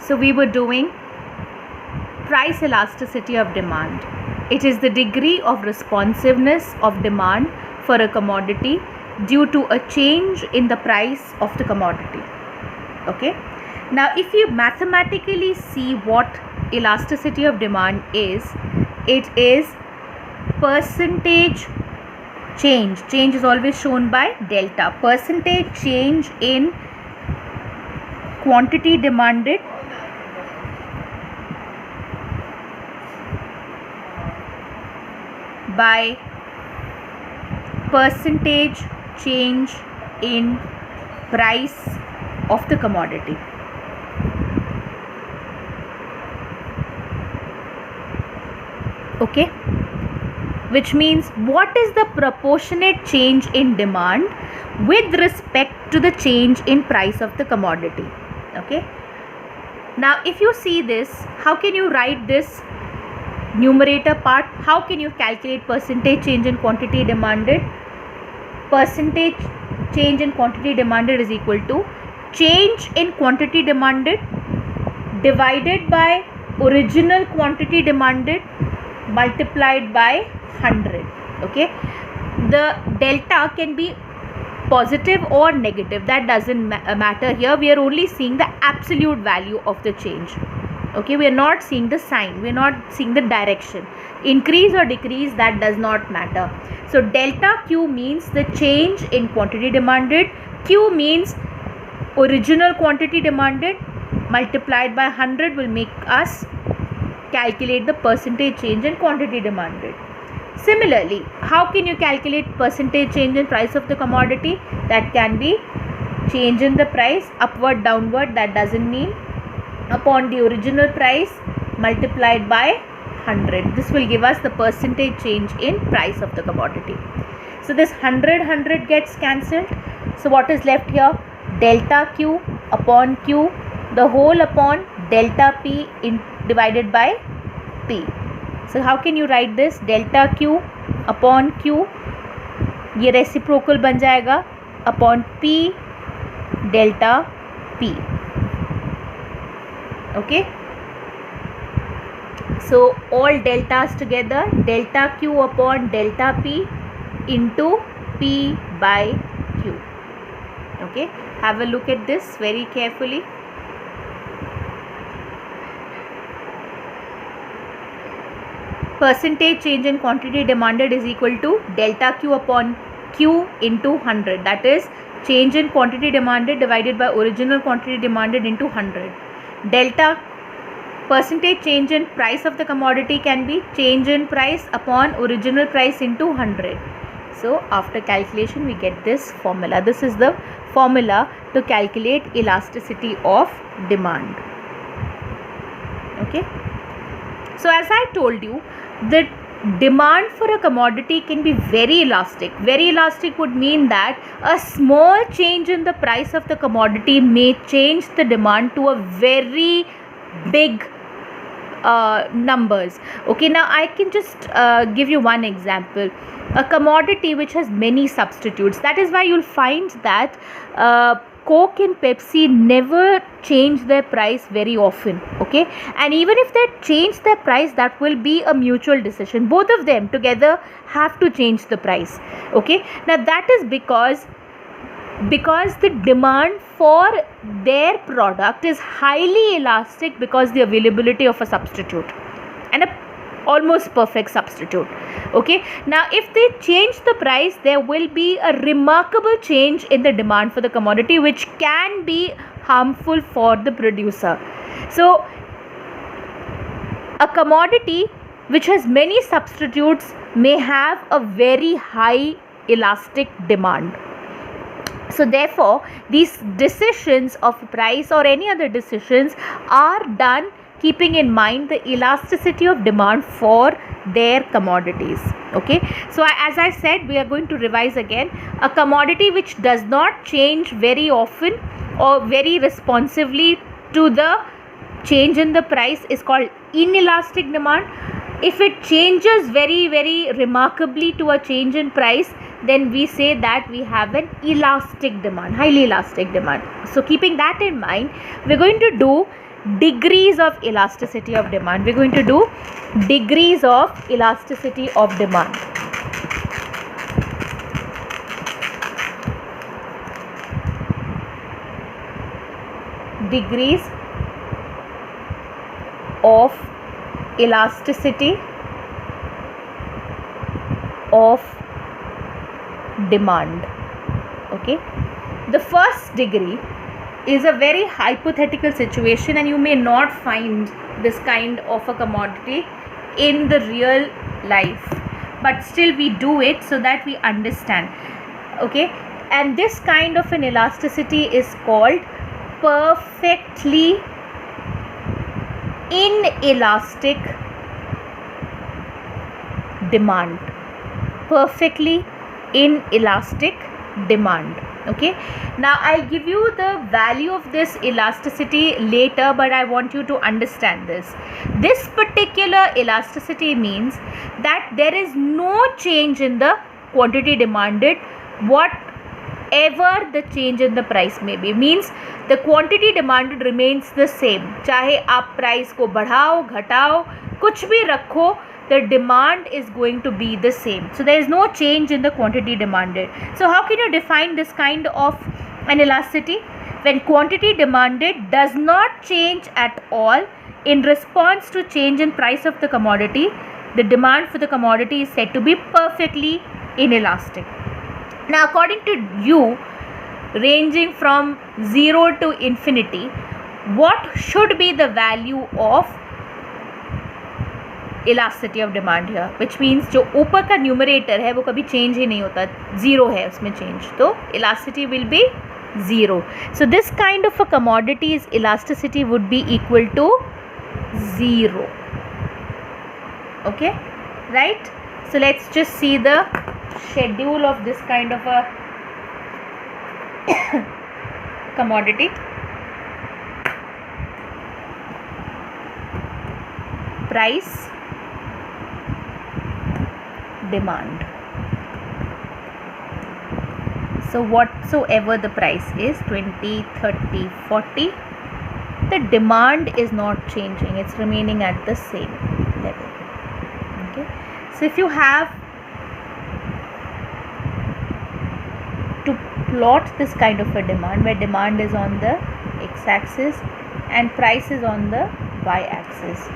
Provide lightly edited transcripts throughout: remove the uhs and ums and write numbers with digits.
So we were doing price elasticity of demand. It is the degree of responsiveness of demand for a commodity due to a change in the price of the commodity. Okay. Now if you mathematically see what elasticity of demand is, it is percentage change. Change is always shown by delta. Percentage change in quantity demanded by percentage change in price of the commodity. Okay, which means what is the proportionate change in demand with respect to the change in price of the commodity. Okay, now if you see this, how can you write this numerator part? How can you calculate percentage change in quantity demanded? Percentage change in quantity demanded is equal to change in quantity demanded divided by original quantity demanded multiplied by 100. Okay, the delta can be positive or negative, that doesn't matter here. We are only seeing the absolute value of the change. Okay, we are not seeing the sign, we are not seeing the direction, increase or decrease, that does not matter. So delta Q means the change in quantity demanded, Q means original quantity demanded multiplied by 100 will make us calculate the percentage change in quantity demanded. Similarly, how can you calculate percentage change in price of the commodity? That can be change in the price, upward, downward, that doesn't mean, upon the original price multiplied by 100. This will give us the percentage change in price of the commodity. So this 100 gets cancelled. So what is left here? Delta Q upon Q, the whole upon delta P divided by P. So how can you write this? Delta Q upon Q, ये reciprocal बन जाएगा, upon P delta P. Okay, so all deltas together, delta Q upon delta P into P by Q. Okay, have a look at this very carefully. Percentage change in quantity demanded is equal to delta Q upon Q into 100, that is change in quantity demanded divided by original quantity demanded into 100. Delta percentage change in price of the commodity can be change in price upon original price into 100. So after calculation we get this formula. This is the formula to calculate elasticity of demand. Okay, so as I told you, the demand for a commodity can be very elastic. Very elastic would mean that a small change in the price of the commodity may change the demand to a very big numbers. Okay, now I can just give you one example. A commodity which has many substitutes, that is why you'll find that Coke and Pepsi never change their price very often. Okay, and even if they change their price, that will be a mutual decision. Both of them together have to change the price. Okay, now that is because the demand for their product is highly elastic because the availability of a substitute, and a almost perfect substitute. Okay, now if they change the price, there will be a remarkable change in the demand for the commodity, which can be harmful for the producer. So a commodity which has many substitutes may have a very high elastic demand. So therefore these decisions of price or any other decisions are done keeping in mind the elasticity of demand for their commodities. Okay, so as I said, we are going to revise again. A commodity which does not change very often or very responsively to the change in the price is called inelastic demand. If it changes very remarkably to a change in price, then we say that we have an elastic demand, highly elastic demand. So keeping that in mind, we're going to do degrees of elasticity of demand. We're going to do degrees of elasticity of demand. Degrees of elasticity of demand. Okay, the first degree is a very hypothetical situation, and you may not find this kind of a commodity in the real life, but still we do it so that we understand. Okay, and this kind of an elasticity is called perfectly inelastic demand. Perfectly inelastic demand. Okay, now I'll give you the value of this elasticity later, but I want you to understand this. This particular elasticity means that there is no change in the quantity demanded, whatever the change in the price may be. Means the quantity demanded remains the same. चाहे आप price को बढ़ाओ घटाओ कुछ भी रखो, the demand is going to be the same. So there is no change in the quantity demanded. So how can you define this kind of an elasticity? When quantity demanded does not change at all in response to change in price of the commodity, the demand for the commodity is said to be perfectly inelastic. Now according to you, ranging from 0 to infinity, what should be the value of elasticity of demand here, which means जो ऊपर का numerator है वो कभी change ही नहीं होता, zero है उसमें चेंज, तो elasticity will be zero. So this kind of a commodities elasticity would be equal to zero. Okay, right. So let's just see the schedule of this kind of a commodity. Price, demand. So whatsoever the price is, 20, 30, 40, the demand is not changing, it's remaining at the same level. Okay, so if you have to plot this kind of a demand where demand is on the x-axis and price is on the y-axis,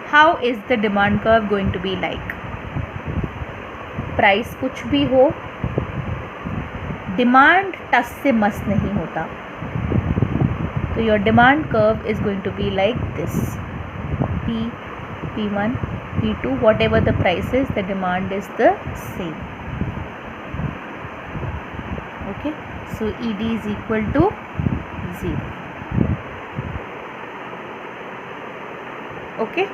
how is the demand curve going to be like? Price कुछ भी हो, demand टस से मस नहीं होता, तो your demand curve is going to be like this. P, P1, P2, whatever the price is, the demand is the same. Okay, so ED is equal to 0. Okay.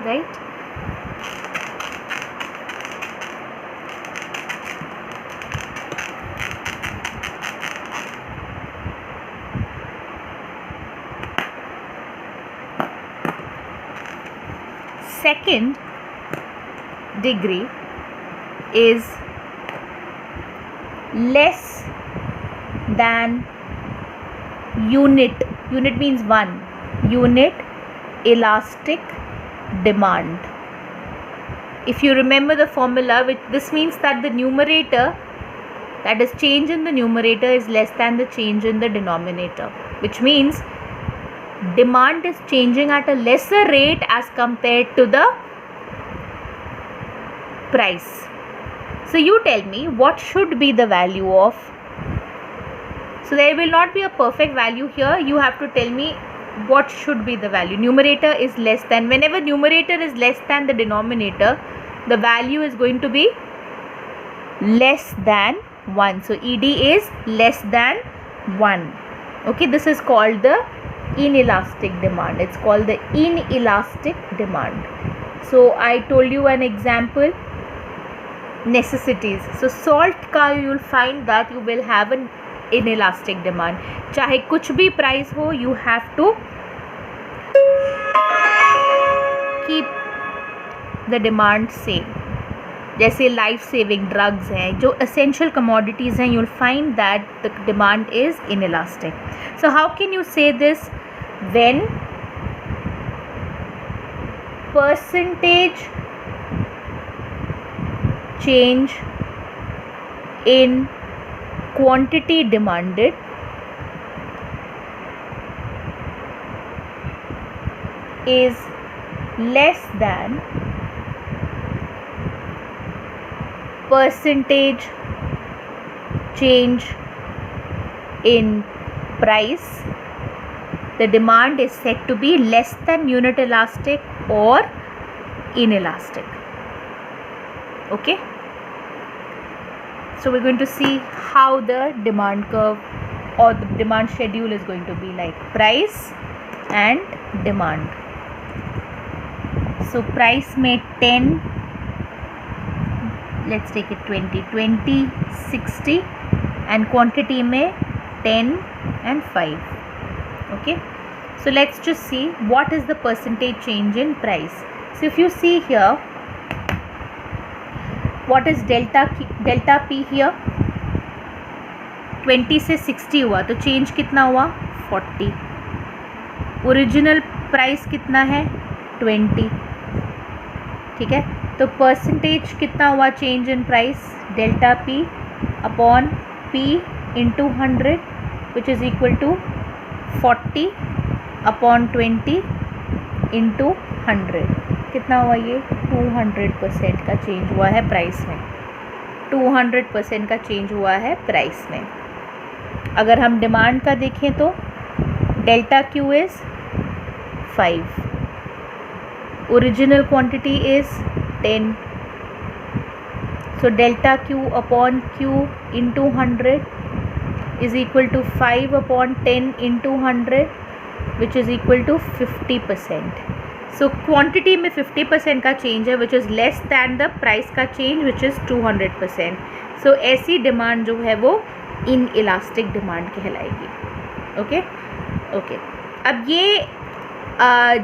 Right? Second degree is less than unit. Unit means one. Unit elastic demand. If you remember the formula, this means that the numerator, that is change in the numerator, is less than the change in the denominator, which means demand is changing at a lesser rate as compared to the price. So you tell me what should be the value of. So there will not be a perfect value here. You have to tell me what should be the value. Numerator is less than, whenever numerator is less than the denominator, the value is going to be less than 1. So ED is less than 1. Okay, this is called the inelastic demand. It's called the inelastic demand. So I told you an example, necessities. So salt का you will find that you will have an inelastic demand. चाहे कुछ भी price हो, you have to the demand same. जैसे life saving drugs हैं, जो essential commodities हैं, you'll find that the demand is inelastic. So how can you say this? When percentage change in quantity demanded is less than percentage change in price, the demand is said to be less than unit elastic or inelastic. Okay, so we're going to see how the demand curve or the demand schedule is going to be like. Price and demand. So price may 10, let's take it 20, 20, 60, and quantity may 10 and 5. Okay, so let's just see what is the percentage change in price. So if you see here, what is delta P here? 20 से 60 हुआ तो change कितना हुआ? 40. Original price कितना है? 20. ठीक है, तो परसेंटेज कितना हुआ change in price? Delta P upon P into 100 which is equal to 40 upon 20 into 100. कितना हुआ ये? 200% का चेंज हुआ है प्राइस में. 200% का चेंज हुआ है प्राइस में. अगर हम डिमांड का देखें तो delta Q is 5, original quantity is 10, so delta Q upon Q into 100 is equal to 5 upon 10 into 100 which is equal to 50%. So quantity में 50% का change है which is less than the price का change which is 200%. So ऐसी demand जो है वो inelastic demand कहलाएगी. Okay okay, अब ये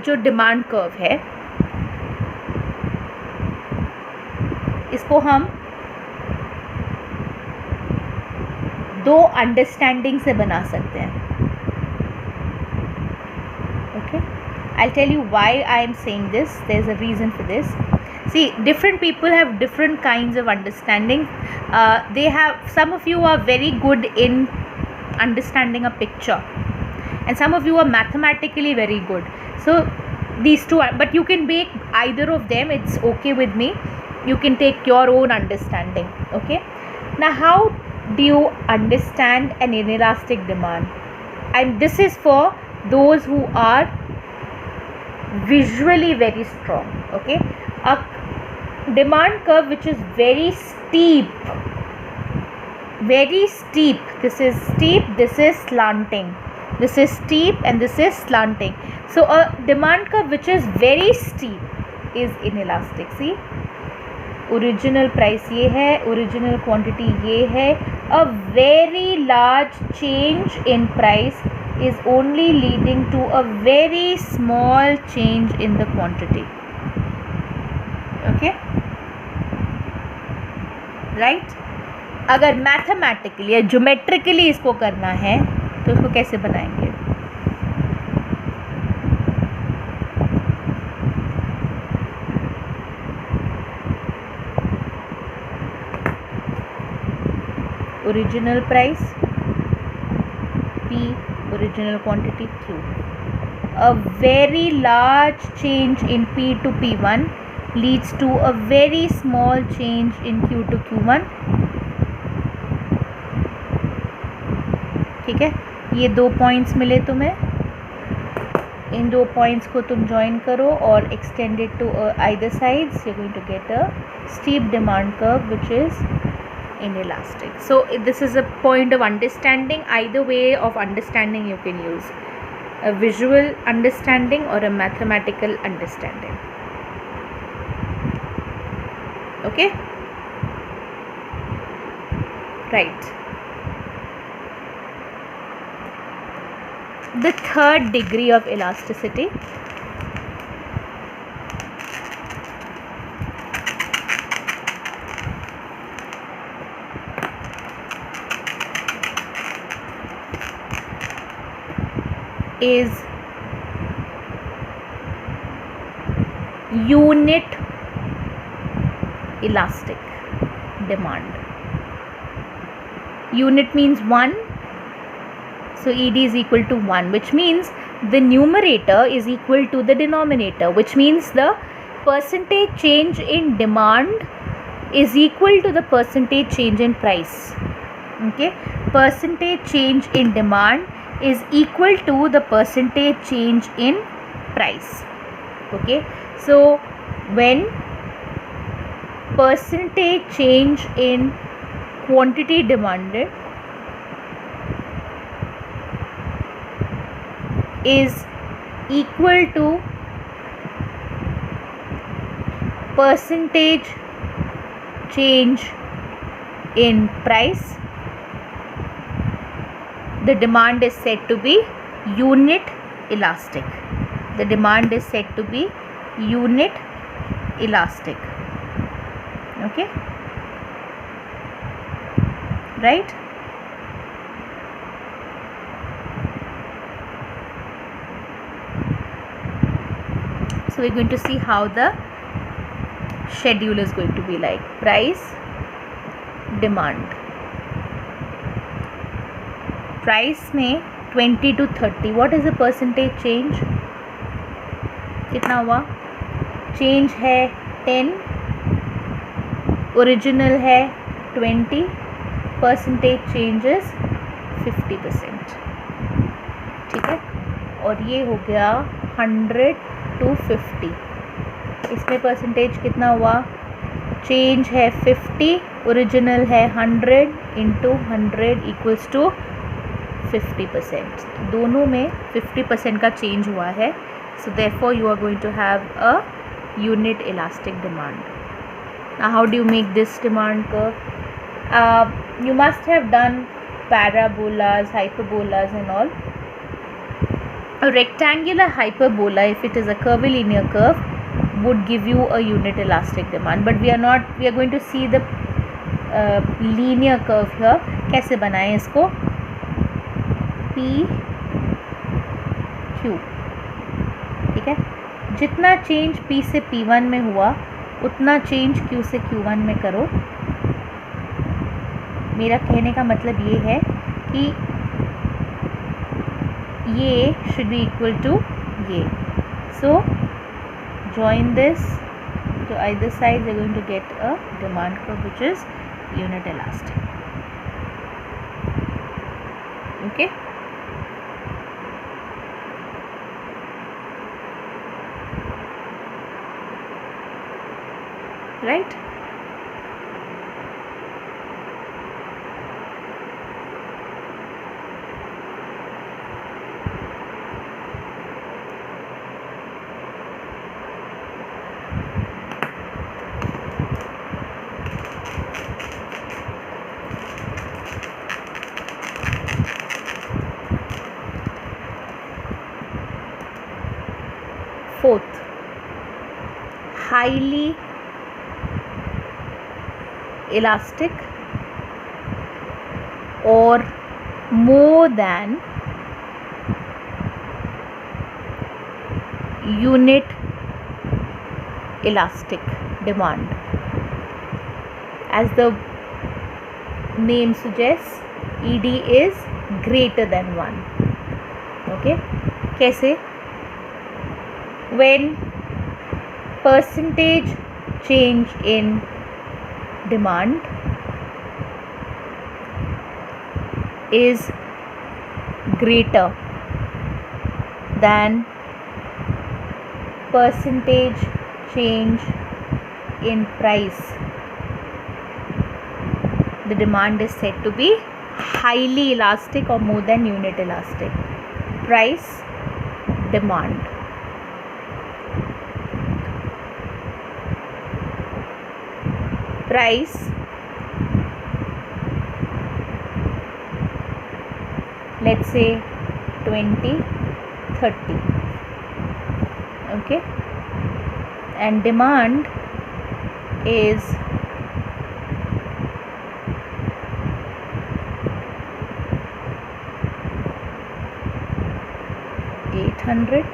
जो demand curve है इसको हम दो अंडरस्टैंडिंग से बना सकते हैं. Okay, I'll tell you why I am saying this. There's a reason for this. See, different people have different kinds of understanding. Some of you are very good in understanding a picture and some of you are mathematically very good. So these two are, but you can make either of them. It's okay with me. You can take your own understanding. Okay, now how do you understand an inelastic demand? And this is for those who are visually very strong. Okay, a demand curve which is very steep, this is steep, this is slanting, this is steep and this is slanting. So a demand curve which is very steep is inelastic. See, original price ये है, original quantity ये है. A very large change in price is only leading to a very small change in the quantity. Okay, right? अगर mathematically या geometrically इसको करना है तो इसको कैसे बनाएंगे? Original price P, original quantity Q. A very large change in P to P1 leads to a very small change in Q to Q1. ठीक है, ये दो पॉइंट्स मिले तुम्हें, इन दो पॉइंट्स को तुम ज्वाइन करो और extend it to either sides. You are going to get a steep demand curve which is inelastic. So this is a point of understanding. Either way of understanding you can use, a visual understanding or a mathematical understanding. Okay, right. The third degree of elasticity is unit elastic demand. Unit means 1, so ED is equal to 1, which means the numerator is equal to the denominator, which means the percentage change in demand is equal to the percentage change in price. Okay, percentage change in demand is equal to the percentage change in price. Okay, so when percentage change in quantity demanded is equal to percentage change in price, the demand is said to be unit elastic. The demand is said to be unit elastic. Okay, right? So we're going to see how the schedule is going to be like. Price, demand. Price में 20 to 30, what is the percentage change? कितना हुआ? Change है 10, original है 20, percentage change is 50%. ठीक है, और ये हो गया 100 to 50. इसमें परसेंटेज कितना हुआ? चेंज है 50, ओरिजिनल है 100 इंटू 100 इक्वल्स टू 50%. दोनों में 50% का चेंज हुआ है. So therefore you are going to have a unit elastic demand. How do you make this demand curve? You must have done parabolas, hyperbolas and all. A rectangular hyperbola, if it is a curvilinear curve, would give you a unit elastic demand, but we are going to see the linear curve here. कैसे बनाएं इसको? P Q, ठीक है. जितना change P से P1 में हुआ उतना चेंज Q से Q1 में करो. मेरा कहने का मतलब ये है कि ये should be equal to ये. So join this to either side, you're going to get a demand curve which is unit elastic. Okay, right? Fourth, highly elastic or more than unit elastic demand. As the name suggests, ED is greater than 1. Okay, कैसे? When percentage change in demand is greater than percentage change in price, the demand is said to be highly elastic or more than unit elastic. Price, demand. Price let's say 20, 30. Okay, and demand is 800.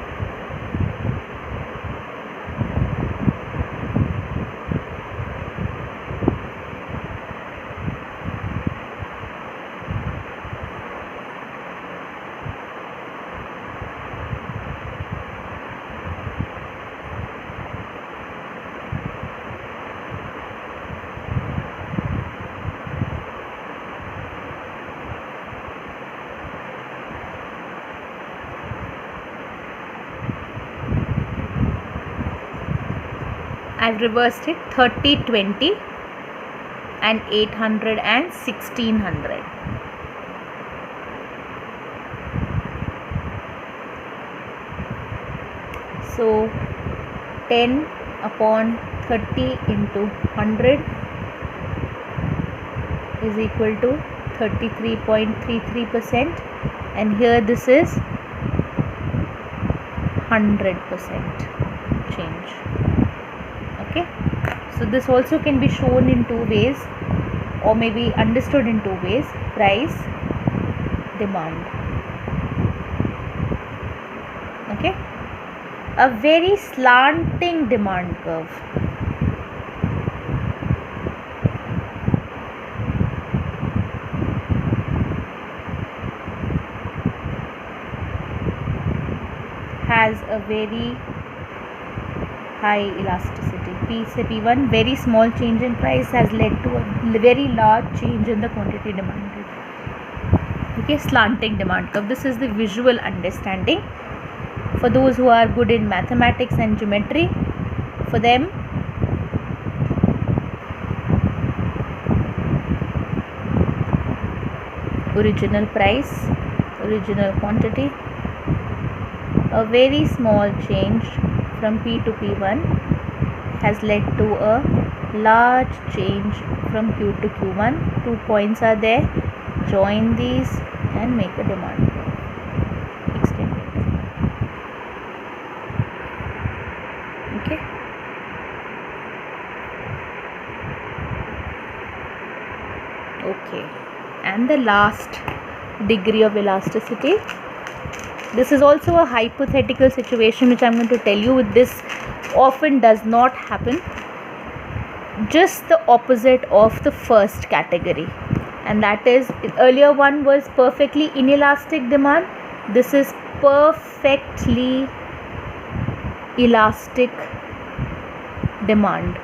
I've reversed it, 30, 20 and 800 and 1600. So 10 upon 30 into 100 is equal to 33.33%, and here this is 100% change. Okay, so this also can be shown in two ways, or maybe understood in two ways: price, demand. Okay, a very slanting demand curve. Has a very high elasticity. P से P1, very small change in price has led to a very large change in the quantity demanded. Okay, slanting demand curve. This is the visual understanding. For those who are good in mathematics and geometry, for them, original price, original quantity, a very small change from P to P1 has led to a large change from Q to Q1. 2 points are there. Join these and make a demand curve. Extend it. Okay. Okay. And the last degree of elasticity. This is also a hypothetical situation which I am going to tell you. This often does not happen. Just the opposite of the first category, and that is, earlier one was perfectly inelastic demand. This is perfectly elastic demand,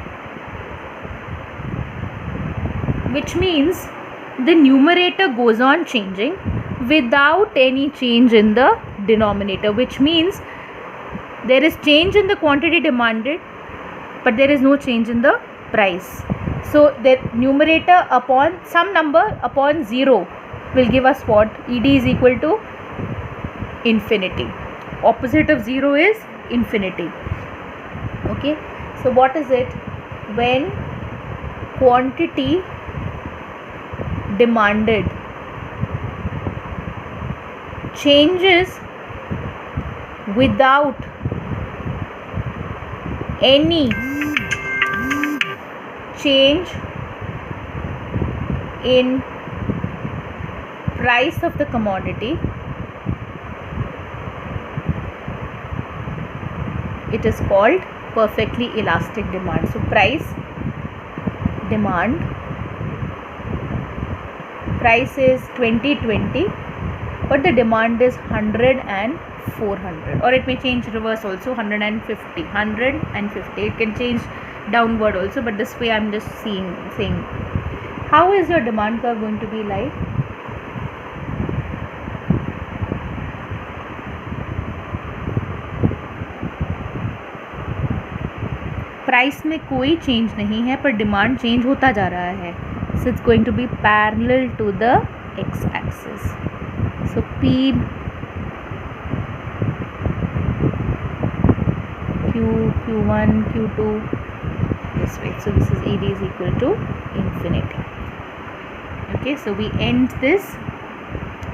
which means the numerator goes on changing without any change in the denominator, which means there is change in the quantity demanded, but there is no change in the price. So the numerator upon some number upon 0 will give us what? ED is equal to infinity. Opposite of 0 is infinity. Okay, so what is it? When quantity demanded changes without any change in price of the commodity, it is called perfectly elastic demand. So price, demand, price is 20/20, but the demand is 100 and 400, or it may change reverse also, 150, 150. It can change downward also, but this way I'm just saying how is your demand curve going to be like? Price में कोई change नहीं है, पर demand change होता जा रहा है. So it's going to be parallel to the x-axis. So P Q1 Q2 this way. So this is ED is equal to infinity. Okay, so we end this.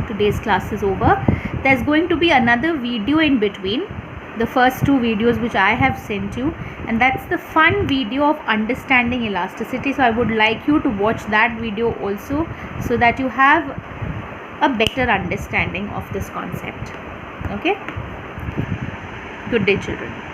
Today's class is over. There's going to be another video in between the first two videos which I have sent you, and that's the fun video of understanding elasticity. So I would like you to watch that video also, so that you have a better understanding of this concept. Okay. Good day, children.